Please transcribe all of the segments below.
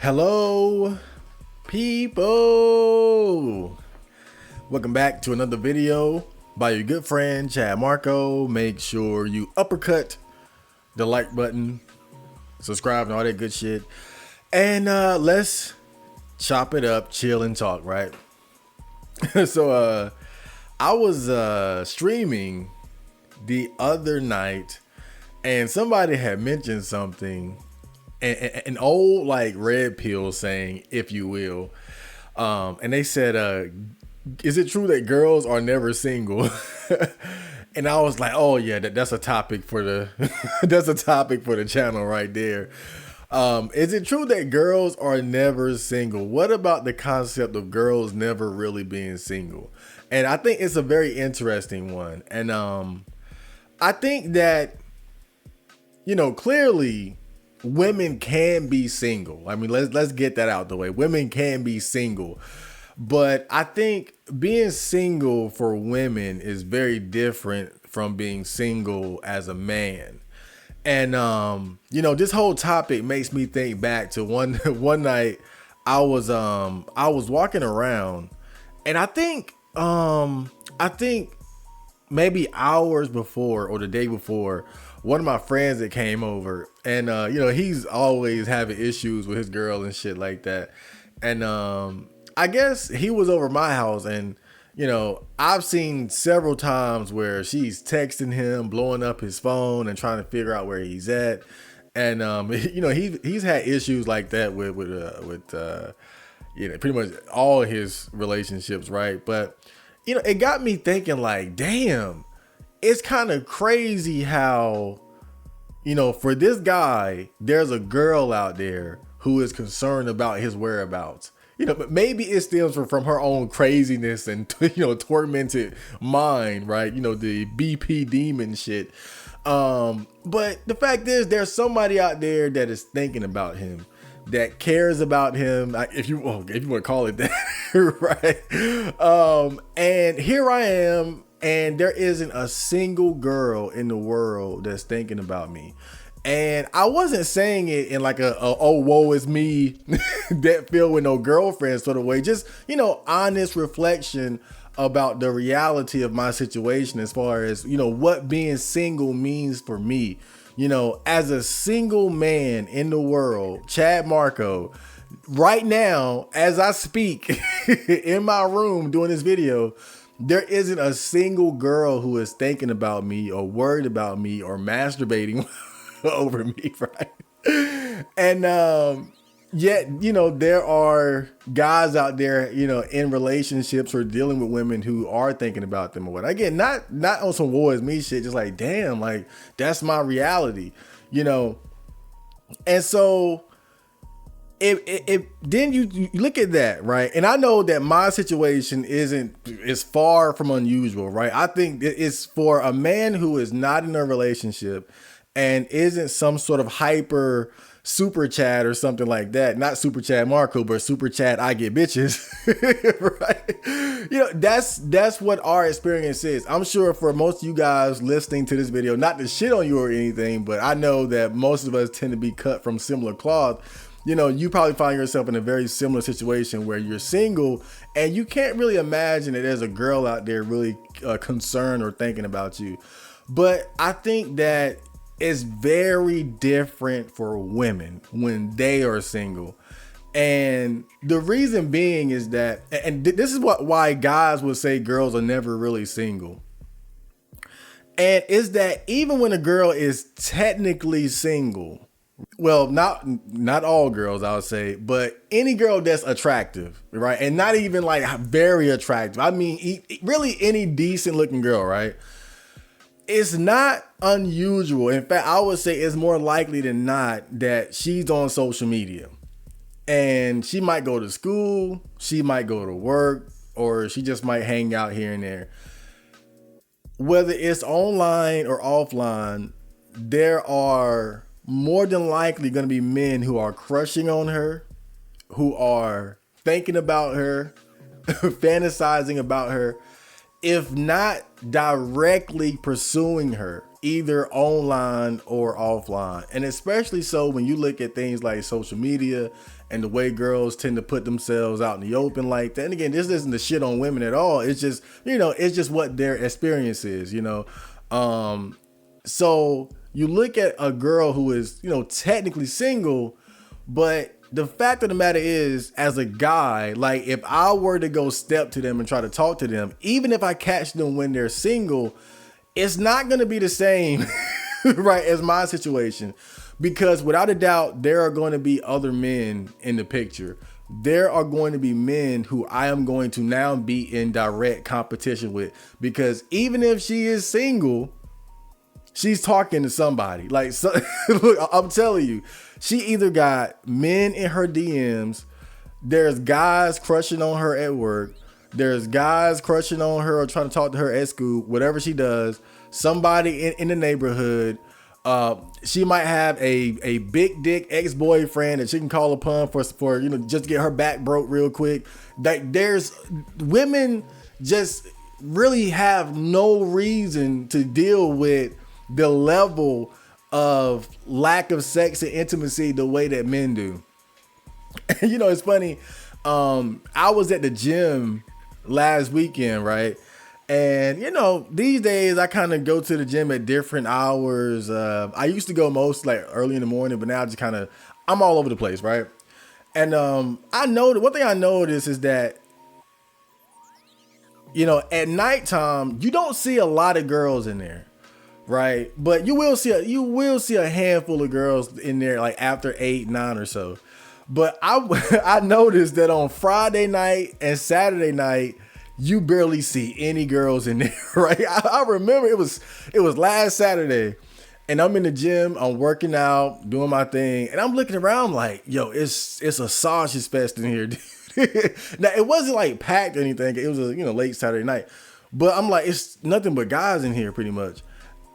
Hello, people. Welcome back to another video by your good friend, Chad Marco. Make sure you uppercut the like button, subscribe, and all that good shit. And let's chop it up, chill, and talk, right? So I was streaming the other night, and somebody had mentioned something, an old like red pill saying, if you will, and they said, is it true that girls are never single? And I was like, oh yeah, that's a topic for the that's a topic for the channel right there. Is it true that girls are never single? What about the concept of girls never really being single? And I think it's a very interesting one. And I think that, you know, clearly women can be single. I mean, let's get that out the way. Women can be single. But I think being single for women is very different from being single as a man. And you know, this whole topic makes me think back to one night I was walking around, and I think maybe hours before or the day before, one of my friends that came over, and you know, he's always having issues with his girl and shit like that. And I guess he was over my house, and you know, I've seen several times where she's texting him, blowing up his phone and trying to figure out where he's at. And you know, he's had issues like that with you know, pretty much all his relationships, right? But you know, it got me thinking, like, damn, it's kind of crazy how, you know, for this guy, there's a girl out there who is concerned about his whereabouts. You know, but maybe it stems from her own craziness and, you know, tormented mind, right? You know, the BP demon shit. But the fact is, there's somebody out there that is thinking about him, that cares about him, if you want to call it that, right? And here I am, and there isn't a single girl in the world that's thinking about me. And I wasn't saying it in like a oh, woe is me, that filled with no girlfriend sort of way. Just, you know, honest reflection about the reality of my situation as far as, you know, what being single means for me. You know, as a single man in the world, Chad Marco, right now, as I speak in my room doing this video, there isn't a single girl who is thinking about me or worried about me or masturbating over me, right? And yet, you know, there are guys out there, you know, in relationships or dealing with women who are thinking about them or what. Again, not on some woe is me shit, just like, damn, like, that's my reality, you know. And so then you look at that, right? And I know that my situation is far from unusual, right? I think it's for a man who is not in a relationship and isn't some sort of hyper super chat or something like that. Not super chat Marco, but super chat I get bitches. Right? You know, that's what our experience is. I'm sure for most of you guys listening to this video, not to shit on you or anything, but I know that most of us tend to be cut from similar cloth. You know, you probably find yourself in a very similar situation where you're single and you can't really imagine that there's a girl out there really concerned or thinking about you. But I think that it's very different for women when they are single. And the reason being is that, and this is why guys would say girls are never really single. And is that even when a girl is technically single, well, not all girls, I would say, but any girl that's attractive, right? And not even like very attractive. I mean, really any decent looking girl, right? It's not unusual. In fact, I would say it's more likely than not that she's on social media. And she might go to school, she might go to work, or she just might hang out here and there. Whether it's online or offline, there are more than likely going to be men who are crushing on her, who are thinking about her, fantasizing about her, if not directly pursuing her, either online or offline. And especially so when you look at things like social media and the way girls tend to put themselves out in the open like that. And again, this isn't the shit on women at all. It's just, it's just what their experience is, So you look at a girl who is, technically single, but the fact of the matter is, as a guy, like if I were to go step to them and try to talk to them, even if I catch them when they're single, it's not going to be the same, right, as my situation. Because without a doubt, there are going to be other men in the picture. There are going to be men who I am going to now be in direct competition with. Because even if she is single, she's talking to somebody. Like, so, look, I'm telling you, she either got men in her DMs, there's guys crushing on her at work, there's guys crushing on her or trying to talk to her at school, whatever she does, somebody in the neighborhood. She might have a big dick ex-boyfriend that she can call upon for just to get her back broke real quick. Like, there's women just really have no reason to deal with the level of lack of sex and intimacy the way that men do. It's funny. I was at the gym last weekend, right? And these days I kind of go to the gym at different hours. I used to go most like early in the morning, but now I just I'm all over the place, right? And I know one thing I noticed is that at nighttime you don't see a lot of girls in there. Right. But you will see a handful of girls in there like after 8, 9 or so. But I noticed that on Friday night and Saturday night, you barely see any girls in there. Right. I remember it was last Saturday and I'm in the gym. I'm working out, doing my thing. And I'm looking around like, yo, it's a sausage fest in here. Now, it wasn't like packed or anything. It was a late Saturday night. But I'm like, it's nothing but guys in here pretty much.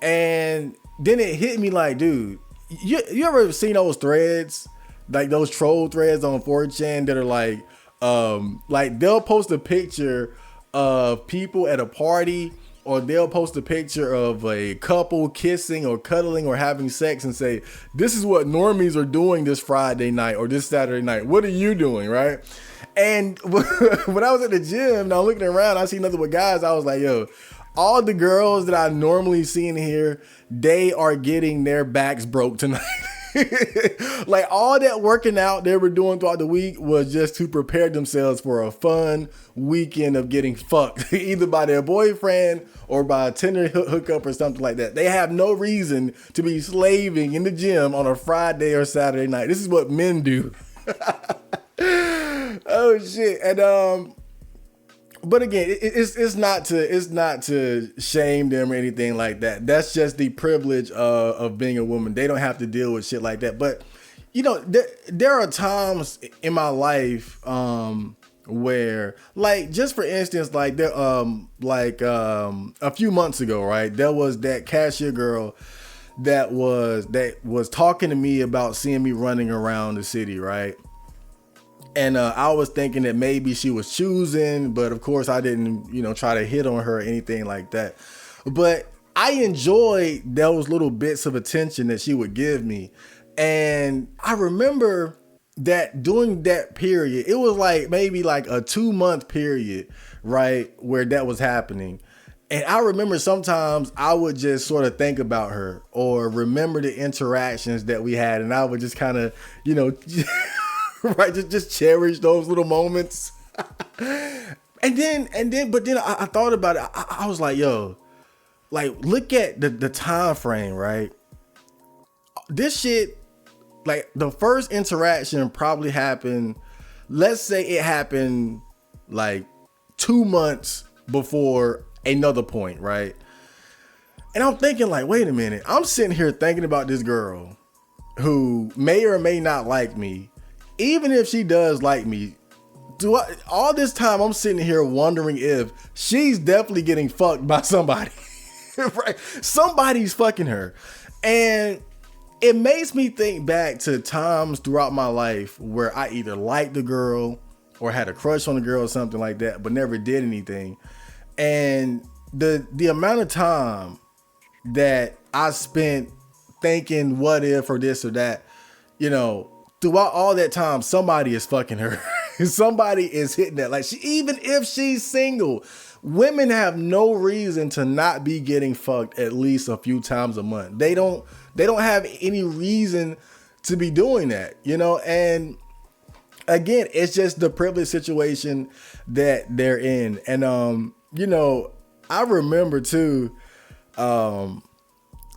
And then it hit me like, dude, you ever seen those threads, like those troll threads on 4chan that are like they'll post a picture of people at a party, or they'll post a picture of a couple kissing or cuddling or having sex and say, this is what normies are doing this Friday night or this Saturday night. What are you doing, right? And when I was at the gym and I'm looking around, I see nothing but guys. I was like, yo, all the girls that I normally see in here, they are getting their backs broke tonight. Like all that working out they were doing throughout the week was just to prepare themselves for a fun weekend of getting fucked, either by their boyfriend or by a Tinder hookup or something like that. They have no reason to be slaving in the gym on a Friday or Saturday night. This is what men do. Oh shit. And but again, it's not to shame them or anything like that. That's just the privilege of being a woman. They don't have to deal with shit like that. But there are times in my life where, like, just for instance, like there a few months ago, right, there was that cashier girl that was talking to me about seeing me running around the city, right? And I was thinking that maybe she was choosing, but of course I didn't, try to hit on her or anything like that. But I enjoyed those little bits of attention that she would give me. And I remember that during that period, it was like maybe like a 2-month period, right, where that was happening. And I remember sometimes I would just sort of think about her or remember the interactions that we had. And I would just kind of, right, just cherish those little moments. But then I thought about it. I was like, yo, like, look at the time frame, right? This shit, like, the first interaction probably happened, let's say it happened like 2 months before another point, right? And I'm thinking like, wait a minute, I'm sitting here thinking about this girl who may or may not like me. Even if she does like me, all this time I'm sitting here wondering if she's definitely getting fucked by somebody. Right? Somebody's fucking her. And it makes me think back to times throughout my life where I either liked the girl or had a crush on the girl or something like that, but never did anything. And the amount of time that I spent thinking what if or this or that, throughout all that time, somebody is fucking her. Somebody is hitting that. Like, even if she's single, women have no reason to not be getting fucked at least a few times a month. They don't have any reason to be doing that, and again, it's just the privileged situation that they're in. And I remember too, I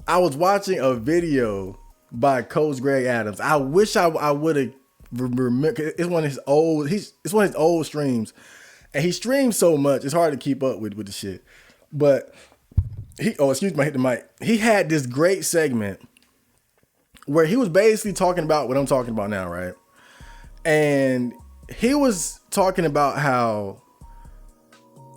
was watching a video by Coach Greg Adams. I wish I would have remembered. It's one of his old streams, and he streams so much it's hard to keep up with the shit. But excuse me, I hit the mic. He had this great segment where he was basically talking about what I'm talking about now, right? And he was talking about how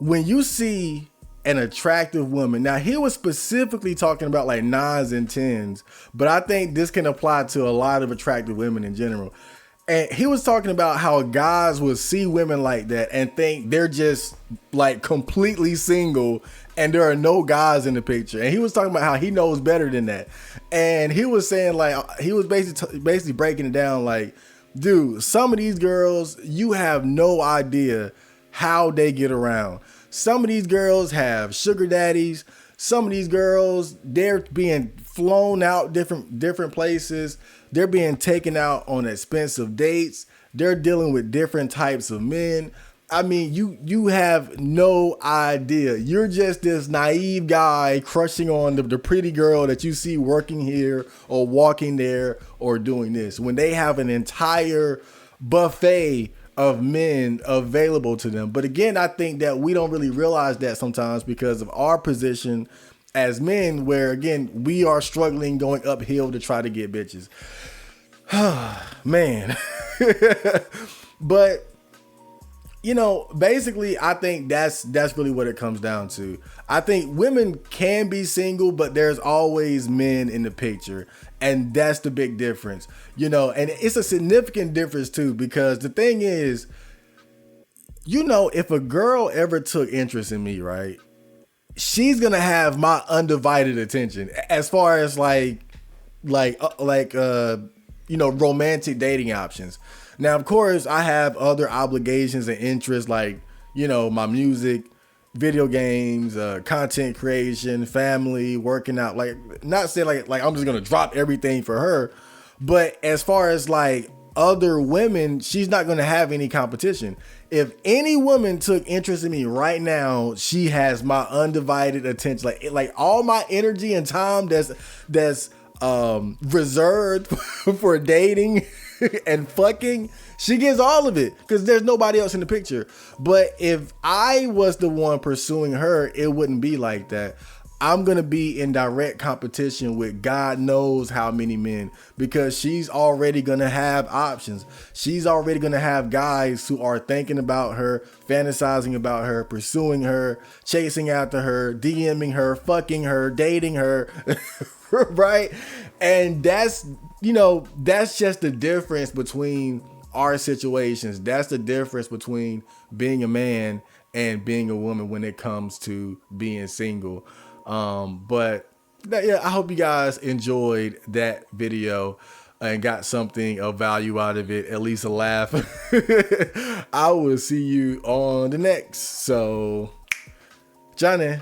when you see an attractive woman, now he was specifically talking about like 9s and 10s, but I think this can apply to a lot of attractive women in general. And he was talking about how guys would see women like that and think they're just like completely single and there are no guys in the picture. And he was talking about how he knows better than that. And he was saying, like, he was basically breaking it down like, dude, some of these girls, you have no idea how they get around. Some of these girls have sugar daddies. Some of these girls, they're being flown out different places. They're being taken out on expensive dates. They're dealing with different types of men. I mean, you have no idea. You're just this naive guy crushing on the pretty girl that you see working here or walking there or doing this, when they have an entire buffet of men available to them. But again, I think that we don't really realize that sometimes because of our position as men, where again, we are struggling going uphill to try to get bitches. Man. But basically, I think that's really what it comes down to. I think women can be single, but there's always men in the picture. And that's the big difference, and it's a significant difference too, because the thing is, if a girl ever took interest in me, right, she's going to have my undivided attention as far as romantic dating options. Now, of course, I have other obligations and interests like, my music, video games, content creation, family, working out. Like, not saying like I'm just going to drop everything for her. But as far as like other women, she's not going to have any competition. If any woman took interest in me right now, she has my undivided attention. Like all my energy and time that's reserved for dating and fucking, she gets all of it because there's nobody else in the picture. But if I was the one pursuing her, it wouldn't be like that. I'm going to be in direct competition with God knows how many men, because she's already going to have options. She's already going to have guys who are thinking about her, fantasizing about her, pursuing her, chasing after her, DMing her, fucking her, dating her, right? And that's just the difference between our situations. That's the difference between being a man and being a woman when it comes to being single. But yeah, I hope you guys enjoyed that video and got something of value out of it, at least a laugh. I will see you on the next. So, Johnny.